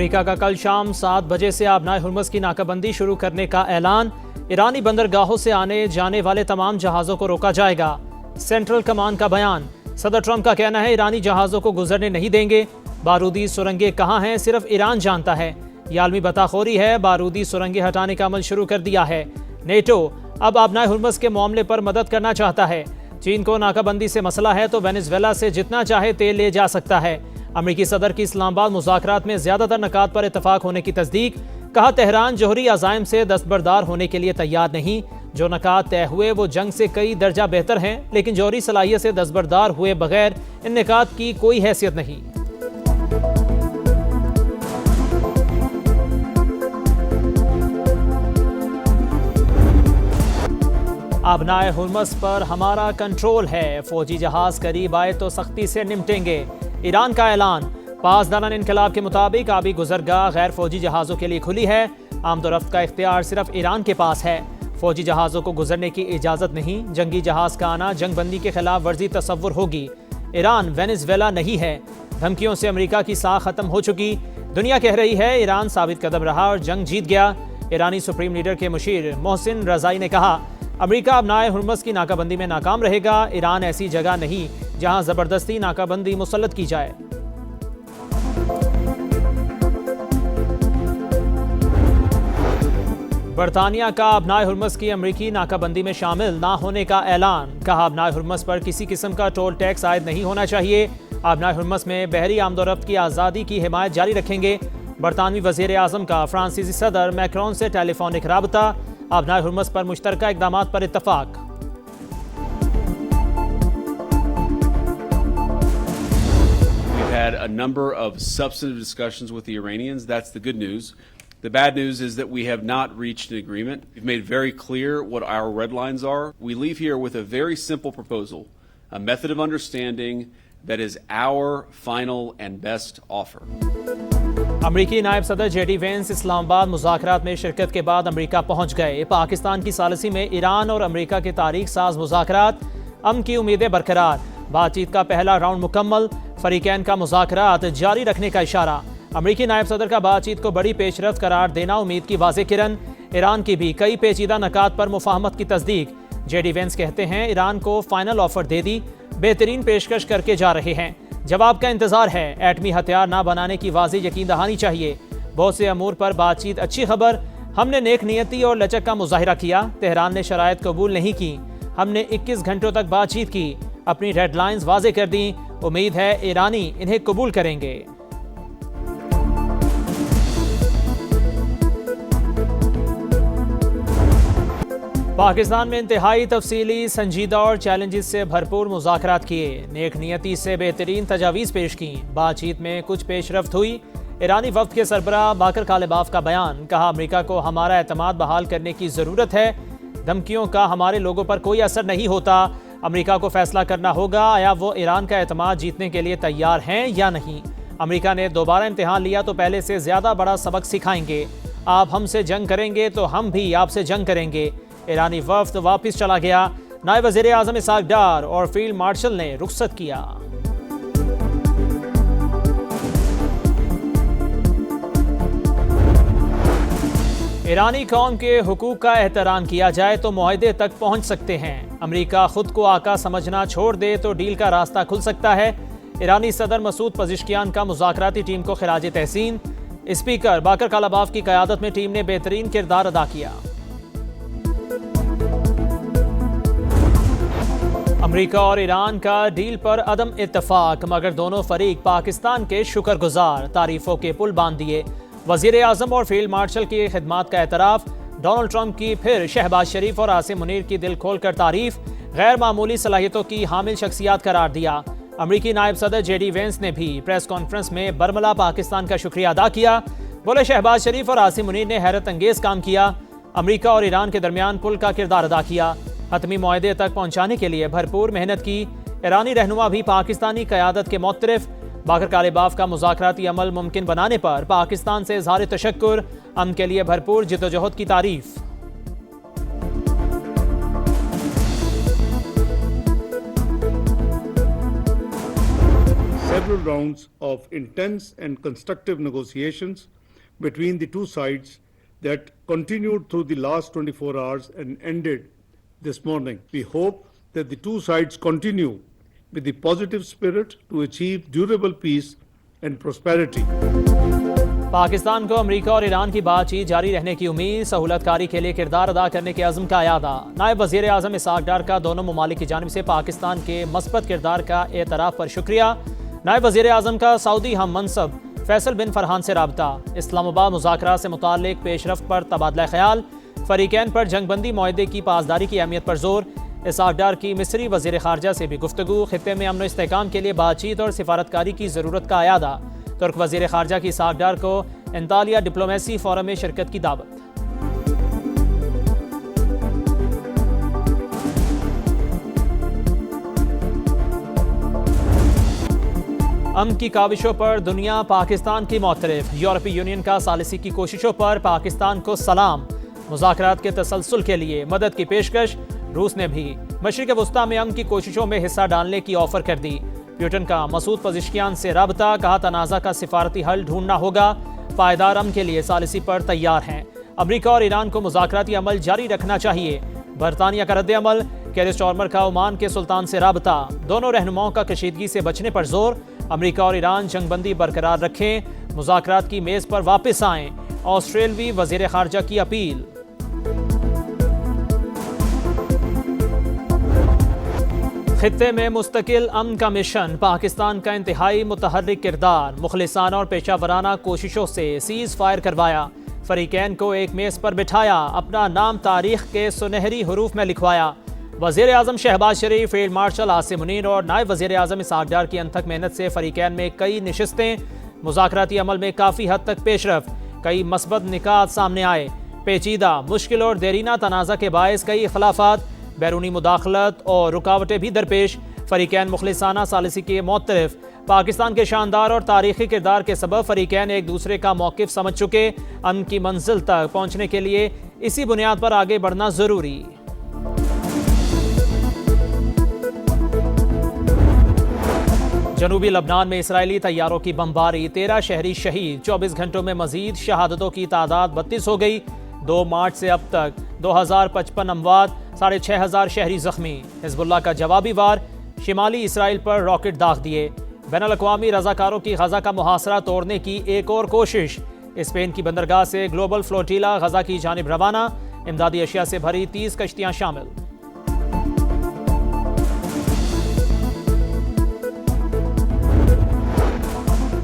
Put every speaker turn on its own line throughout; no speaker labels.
America का कल शाम 7 बजे से आबनाए हुर्मुज़ की नाकाबंदी शुरू करने का ऐलान। ईरानी बंदरगाहों से आने जाने वाले तमाम जहाज़ों को रोका जाएगा। सेंट्रल कमान का बयान। सदर ट्रंप का कहना है ईरानी जहाज़ों को गुजरने नहीं देंगे। बारूदी सुरंगें कहाँ हैं सिर्फ ईरान जानता है। ये आलमी बताखोरी है। बारूदी सुरंगें हटाने का अमल शुरू कर दिया है। नेटो अब आबनाए हुर्मुज़ के मामले पर मदद करना चाहता है। चीन को नाकाबंदी से मसला है तो वेनेजुएला से जितना चाहे तेल ले जा सकता है। अमरीकी सदर की इस्लामाबाद मुज़ाकरात में ज्यादातर नकात पर इतफाक होने की तस्दीक। कहा तेहरान जोहरी अज़ाइम से दस्तबरदार होने के लिए तैयार नहीं। जो नकात तय हुए वो जंग से कई दर्जा बेहतर हैं, लेकिन जोहरी सलाहियत से दस्तबरदार हुए बगैर इन नकात की कोई हैसियत नहीं। आबनाए हुर्मुज़ पर हमारा कंट्रोल है। फौजी जहाज करीब आए तो सख्ती से निपटेंगे। ईरान का ऐलान। पासदारान इनकलाब के मुताबिक आबी गुजरगाह गैर फौजी जहाज़ों के लिए खुली है। आमदोरफ्त का इख्तियार सिर्फ ईरान के पास है। फौजी जहाज़ों को गुजरने की इजाज़त नहीं। जंगी जहाज़ का आना जंग बंदी के खिलाफ वर्जी तसव्वुर होगी। ईरान वेनेजुएला नहीं है। धमकियों से अमेरिका की साख खत्म हो चुकी। दुनिया कह रही है ईरान साबित कदम रहा और जंग जीत गया। ईरानी सुप्रीम लीडर के मुशीर मोहसिन रज़ाई ने कहा अमेरिका आबनाए हुर्मुज़ की नाकाबंदी में नाकाम रहेगा। ईरान ऐसी जगह नहीं जहां जबरदस्ती नाकाबंदी मुसल्लत की जाए। बरतानिया का आबनाए हुर्मुज़ की अमरीकी नाकाबंदी में शामिल ना होने का ऐलान। कहा आबनाए हुर्मुज़ पर किसी किस्म का टोल टैक्स आयद नहीं होना चाहिए। आबनाए हुर्मुज़ में बहरी आमदोरफ्त की आज़ादी की हिमायत जारी रखेंगे। बरतानवी वज़ीर आज़म का फ्रांसीसी सदर मैक्रोन से टेलीफोनिक राबता। आबनाए हुर्मुज़ पर मुश्तरका इक़दामात पर इत्तफ़ाक़।
We've had a number of substantive discussions with the Iranians. That's the good news. The bad news is that we have not reached an agreement. We've made very clear what our red lines are. We leave here with a very simple proposal, a method of understanding that is our final and best offer.
अमरीकी नायब सदर JD Vance Islamabad मुज़ाकरात में शिरकत के बाद अमरीका पहुंच गए। पाकिस्तान की सालसी में ईरान और अमरीका के तारीख साज मुज़ाकरात। अमन की उम्मीदें बरकरार। बातचीत का पहला राउंड मुकम्मल। फरीकैन का मुज़ाकरात जारी रखने का इशारा। अमरीकी नायब सदर का बातचीत को बड़ी पेशरफ्त करार देना उम्मीद की वाज़े किरण। ईरान की भी कई पेचीदा नकात पर मुफाहमत की तस्दीक। जेडी वेंस कहते हैं ईरान को फाइनल ऑफर दे दी। बेहतरीन पेशकश करके जा रहे हैं। जवाब का इंतजार है। एटमी हथियार ना बनाने की वाज़ेह यकीन दहानी चाहिए। बहुत से अमूर पर बातचीत अच्छी खबर। हमने नेक नियति और लचक का मुजाहिरा किया। तेहरान ने शराइत कबूल नहीं की। हमने 21 घंटों तक बातचीत की। अपनी रेड लाइन्स वाज़ेह कर दी। उम्मीद है ईरानी इन्हें कबूल करेंगे। पाकिस्तान में इंतहाई तफसीली, संजीदा और चैलेंजेस से भरपूर मुज़ाकरात किए। नेक नियति से बेहतरीन तजावीज़ पेश की। बातचीत में कुछ पेशरफ्त हुई। ईरानी वफ़द के सरबराह बाकर कालिबाफ का बयान। कहा अमेरिका को हमारा एतमाद बहाल करने की ज़रूरत है। धमकियों का हमारे लोगों पर कोई असर नहीं होता। अमेरिका को फैसला करना होगा आया वो ईरान का एतमाद जीतने के लिए तैयार हैं या नहीं। अमेरिका ने दोबारा इम्तिहान लिया तो पहले से ज़्यादा बड़ा सबक सिखाएंगे। आप हमसे जंग करेंगे तो हम भी आपसे जंग करेंगे। ईरानी वफ़द वापस चला गया। नायब वज़ीर आज़म इसहाक डार और फील्ड मार्शल ने रुखसत किया। ईरानी कौम के हुकूक का एहतराम किया जाए तो मुआहदे तक पहुंच सकते हैं। अमेरिका खुद को आका समझना छोड़ दे तो डील का रास्ता खुल सकता है। ईरानी सदर मसूद पज़िश्कियान का मुज़ाकराती टीम को खिराज तहसीन। स्पीकर बाकर कालिबाफ की क़यादत में टीम ने बेहतरीन किरदार अदा किया। अमेरिका और ईरान का डील पर अदम इत्तफाक, मगर दोनों फरीक पाकिस्तान के शुक्रगुजार। तारीफों के पुल बांध दिए। वज़ीर आज़म और फील्ड मार्शल की खिदमात का एतराफ़। डोनाल्ड ट्रंप की फिर शहबाज शरीफ और आसिम मुनीर की दिल खोल कर तारीफ। गैर मामूली सलाहियतों की हामिल शख्सियात करार दिया। अमरीकी नायब सदर जेडी वेंस ने भी प्रेस कॉन्फ्रेंस में बरमला पाकिस्तान का शुक्रिया अदा किया। बोले शहबाज शरीफ और आसिम मुनीर ने हैरत अंगेज काम किया। अमरीका और ईरान के दरमियान पुल का किरदार अदा किया। हतमी मुआहदे तक पहुंचाने के लिए भरपूर मेहनत की। ईरानी रहनुमा भी पाकिस्तानी क़यादत के मुतरफ। बाकर कालिबाफ का मुज़ाकराती अमल मुमकिन बनाने पर पाकिस्तान से इज़हार तशक्कुर। अमन के लिए भरपूर जिद्दोजहद की तारीफ।
several rounds of intense and constructive negotiations between the two sides that continued through the last 24 hours and ended this morning. We hope that the two sides continue with the positive spirit to achieve durable peace and prosperity.
Pakistan को America और Iran की बातचीत जारी रहने की उम्मीद, सहूलतकारी के लिए किरदार अदा करने के अज़्म का यादा। नायब वज़ीर आज़म इसहाक़ डार का दोनों ममालिक की जानिब से पाकिस्तान के मस्बत किरदार का एतराफ़ पर शुक्रिया। नायब वज़ीर आज़म का सऊदी हम मनसब फैसल बिन फरहान से राबता। इस्लामाबाद मुज़ाकरात से मुताल्लिक़ पेशरफ्त पर तबादला ख्याल। फ़रीक़ैन पर जंगबंदी मुआहदे की पासदारी की अहमियत पर जोर। इसहाक़ डार की मिस्री वज़ीर ख़ारजा से भी गुफ्तगू। ख़ित्ते में अमन व इस्तेहकाम के लिए बातचीत और सिफारतकारी की ज़रूरत का यादा। तुर्क वज़ीर ख़ारजा की इसहाक़ डार को अंतालिया डिप्लोमेसी फोरम में शिरकत की दावत। अमन की काविशों पर दुनिया पाकिस्तान की मौतरफ। यूरोपीय यूनियन का सालिसी की कोशिशों पर पाकिस्तान को सलाम। मुज़ाकरात के तसलसल के लिए मदद की पेशकश। रूस ने भी मशरिक़ वस्ता में अमन की कोशिशों में हिस्सा डालने की ऑफर कर दी। ब्रिटेन का मसूद पज़िशकियान से राबता, कहा तनाज़ा का सिफारती हल ढूंढना होगा। पायदार अमन के लिए सालिसी पर तैयार हैं। अमरीका और ईरान को मुज़ाकराती अमल जारी रखना चाहिए। बरतानिया का रद्द अमल। केयर स्टारमर का ओमान के सुल्तान से राबता। दोनों रहनुमाओं का कशीदगी से बचने पर जोर। अमरीका और ईरान जंगबंदी बरकरार रखें, मुज़ाकरात की मेज़ पर वापस आएँ। ऑस्ट्रेलवी वज़ीर ख़ारजा की अपील। खित्ते में मुस्तकिल अमन का मिशन। पाकिस्तान का इंतहाई मुतहर्रिक किरदार। मुखलिसाना और पेशावराना कोशिशों से सीज़ फायर करवाया। फ़रीक़ैन को एक मेज़ पर बिठाया। अपना नाम तारीख़ के सुनहरी हरूफ में लिखवाया। वज़ीर आज़म शहबाज शरीफ, फील्ड मार्शल आसिम मुनीर और नायब वज़ीर आज़म इसहाक़ डार की अनथक मेहनत से फ़रीक़ैन में कई नशिस्तें। मुज़ाकराती अमल में काफ़ी हद तक पेशरफ़। कई मस्बत निकात सामने आए। पेचीदा, मुश्किल और देरीना तनाज़ा के बायस कई इख्लाफ़ात, बैरूनी मुदाखलत और रुकावटें भी दरपेश। फ़रीक़ैन मुखलिसाना सालिसी के मौतरफ। पाकिस्तान के शानदार और तारीख़ी किरदार के सबब फ़रीक़ैन एक दूसरे का मौक़िफ़ समझ चुके। अमन की मंजिल तक पहुँचने के लिए इसी बुनियाद पर आगे बढ़ना ज़रूरी। जनूबी लबनान में इसराइली तैयारों की बमबारी। 13 शहरी शहीद। 24 घंटों में मजीद शहादतों की तादाद 32 हो गई। 2 मार्च से अब तक 2055 अमवात, 6500 शहरी जख्मी। हिजबुल्लाह का जवाबी वार। शिमाली इसराइल पर रॉकेट दाग दिए। बैनुल-अक़वामी रज़ाकारों की गज़ा का मुहासरा तोड़ने की एक और कोशिश। स्पेन की बंदरगाह से ग्लोबल फ्लोटीला गज़ा की जानिब रवाना। इमदादी अशिया से भरी 30 कश्तियाँ शामिल।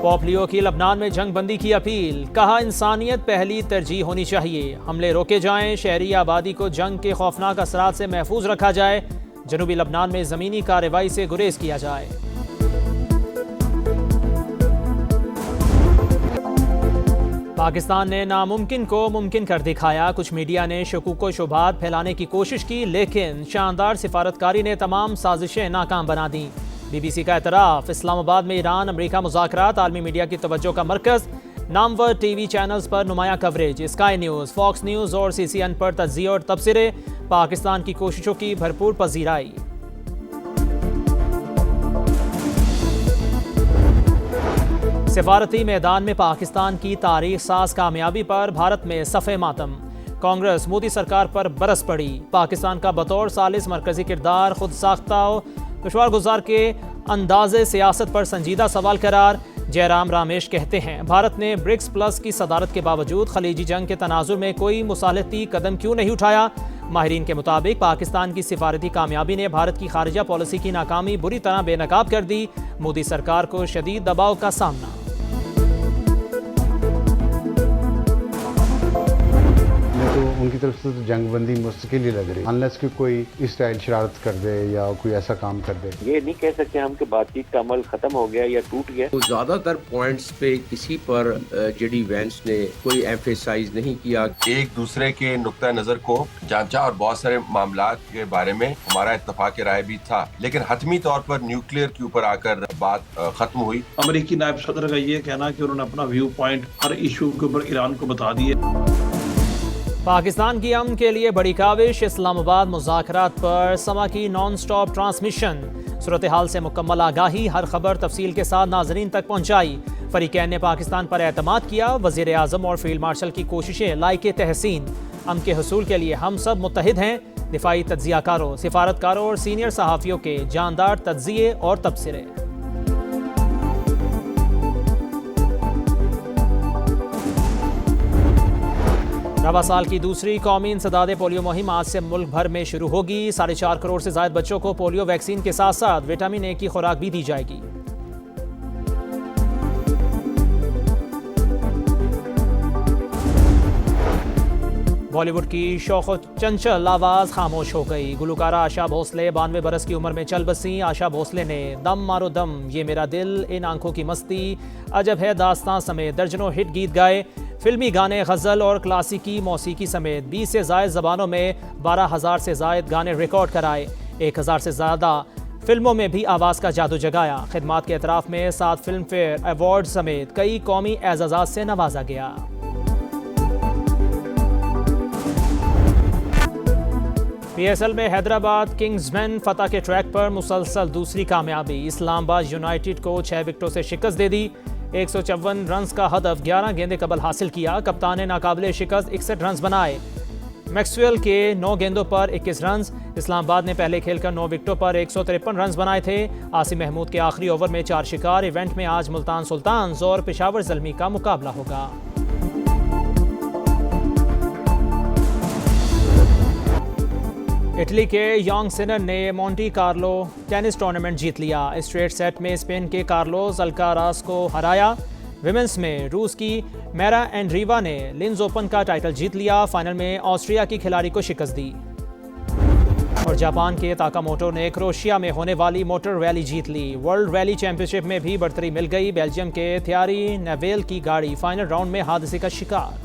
पोप लियो की लबनान में जंग बंदी की अपील। कहा इंसानियत पहली तरजीह होनी चाहिए। हमले रोके जाएं। शहरी आबादी को जंग के खौफनाक असरात से महफूज रखा जाए। जनूबी लबनान में ज़मीनी कार्रवाई से गुरेज किया जाए। पाकिस्तान ने नामुमकिन को मुमकिन कर दिखाया। कुछ मीडिया ने शकूक व शुबहात फैलाने की कोशिश की, लेकिन शानदार सिफारतकारी ने तमाम साजिशें नाकाम बना दी। BBC का एतराफ़। इस्लामाबाद में ईरान अमेरिका मुज़ाकरात आलमी मीडिया की तवज्जो का मरकज़। नामवर TV चैनल्स पर नुमाया coverage. Sky News, Fox News और CCN पर तज्ज़िये और तबसरे। पाकिस्तान की कोशिशों की भरपूर पजीराई। सिफारती मैदान में पाकिस्तान की तारीख साज कामयाबी पर भारत में सफ़े मातम। कांग्रेस मोदी सरकार पर बरस पड़ी। पाकिस्तान का बतौर सालिस मरकजी किरदार खुद साख्ता दुश्वार गुजार के अंदाज़े सियासत पर संजीदा सवाल करार। जयराम रामेश कहते हैं, भारत ने ब्रिक्स प्लस की सदारत के बावजूद खलीजी जंग के तनाजुर में कोई मुसालहती कदम क्यों नहीं उठाया। माहिरीन के मुताबिक पाकिस्तान की सिफारती कामयाबी ने भारत की खारिजा पॉलिसी की नाकामी बुरी तरह बेनकाब कर दी। मोदी सरकार को शदीद दबाव का सामना।
तो उनकी तरफ से तो जंगबंदी मुश्किल ही लग रही, अनलेस कि कोई इस स्टाइल शरारत कर दे या कोई ऐसा काम कर दे।
ये नहीं कह सकते हम कि बातचीत का अमल खत्म हो गया या टूट गया।
तो ज्यादातर पॉइंट्स पे किसी पर जेडी वेंस ने कोई एम्फेसाइज नहीं किया।
एक दूसरे के नुक्ता नजर को जांचा और बहुत सारे मामलात के बारे में हमारा इत्तफाक राय भी था, लेकिन हतमी तौर पर न्यूक्लियर के ऊपर आकर बात खत्म हुई।
अमेरिकी नायब सदर का ये कहना कि उन्होंने अपना व्यू पॉइंट हर इशू के ऊपर ईरान को बता दिए।
पाकिस्तान की अमन के लिए बड़ी काविश। इस्लामाबाद मुज़ाकरात पर समा की नॉन स्टॉप ट्रांसमिशन। सूरत हाल से मुकम्मल आगाही, हर खबर तफसील के साथ नाजरीन तक पहुंचाई। फरीकैन ने पाकिस्तान पर एतमाद किया। वज़ीर आज़म और फील्ड मार्शल की कोशिशें लायके तहसीन। अमन के हसूल के लिए हम सब मुत्तहिद हैं। दिफाई तज्जियाकारों, सिफारतकारों और सीनियर सहाफ़ियों के जानदार तज्जिए और तबसरे। रवा साल की दूसरी कौमी इंसदाद पोलियो मुहिम आज से मुल्क भर में शुरू होगी। 4.5 करोड़ से ज़ायद बच्चों को पोलियो वैक्सीन के साथ साथ विटामिन ए की खुराक भी दी जाएगी। बॉलीवुड की शौक चंचल आवाज़ खामोश हो गई। गुलकारा आशा भोसले 92 बरस की उम्र में चल बसी। आशा भोसले ने दम मारो दम, ये मेरा दिल, इन आंखों की मस्ती, अजब है दास्तां समेत दर्जनों हिट गीत गाए। फिल्मी गाने, गज़ल और क्लासिकी मौसीकी समेत 20 से ज़ायद ज़बानों में 12,000 से ज़ायद गाने रिकॉर्ड कराए। 1,000 से ज़्यादा फिल्मों में भी आवाज़ का जादू जगाया। खिदमात के एतराफ़ में 7 फिल्म फेयर अवार्ड समेत कई कौमी एज़ाज़ात से नवाजा गया। PSL में हैदराबाद किंग्समैन फतह के ट्रैक पर मुसलसल दूसरी कामयाबी। इस्लामाबाद यूनाइटेड को 6 विकेटों से शिकस्त दे दी। 154 रन्स का हदफ 11 गेंदे कबल हासिल किया। कप्तान ने नाकाबिले शिकस्त 61 रन्स बनाए। मैक्सवेल के 9 गेंदों पर 21 रन्स। इस्लामाबाद ने पहले खेलकर 9 विकेटों पर 153 रन्स बनाए थे। आसिम महमूद के आखिरी ओवर में 4 शिकार। इवेंट में आज मुल्तान सुल्तान्स और पेशावर ज़ल्मी का मुकाबला होगा। इटली के यंग सिनर ने मोंटी कार्लो टेनिस टूर्नामेंट जीत लिया। स्ट्रेट सेट में स्पेन के कार्लोस अल्काराज को हराया। विमेंस में रूस की मेरा एंड्रीवा ने लिंज ओपन का टाइटल जीत लिया। फाइनल में ऑस्ट्रिया की खिलाड़ी को शिकस्त दी। और जापान के ताकामोटो ने क्रोएशिया में होने वाली मोटर रैली जीत ली। वर्ल्ड रैली चैंपियनशिप में भी बढ़तरी मिल गई। बेल्जियम के थियारी नेवेल की गाड़ी फाइनल राउंड में हादसे का शिकार।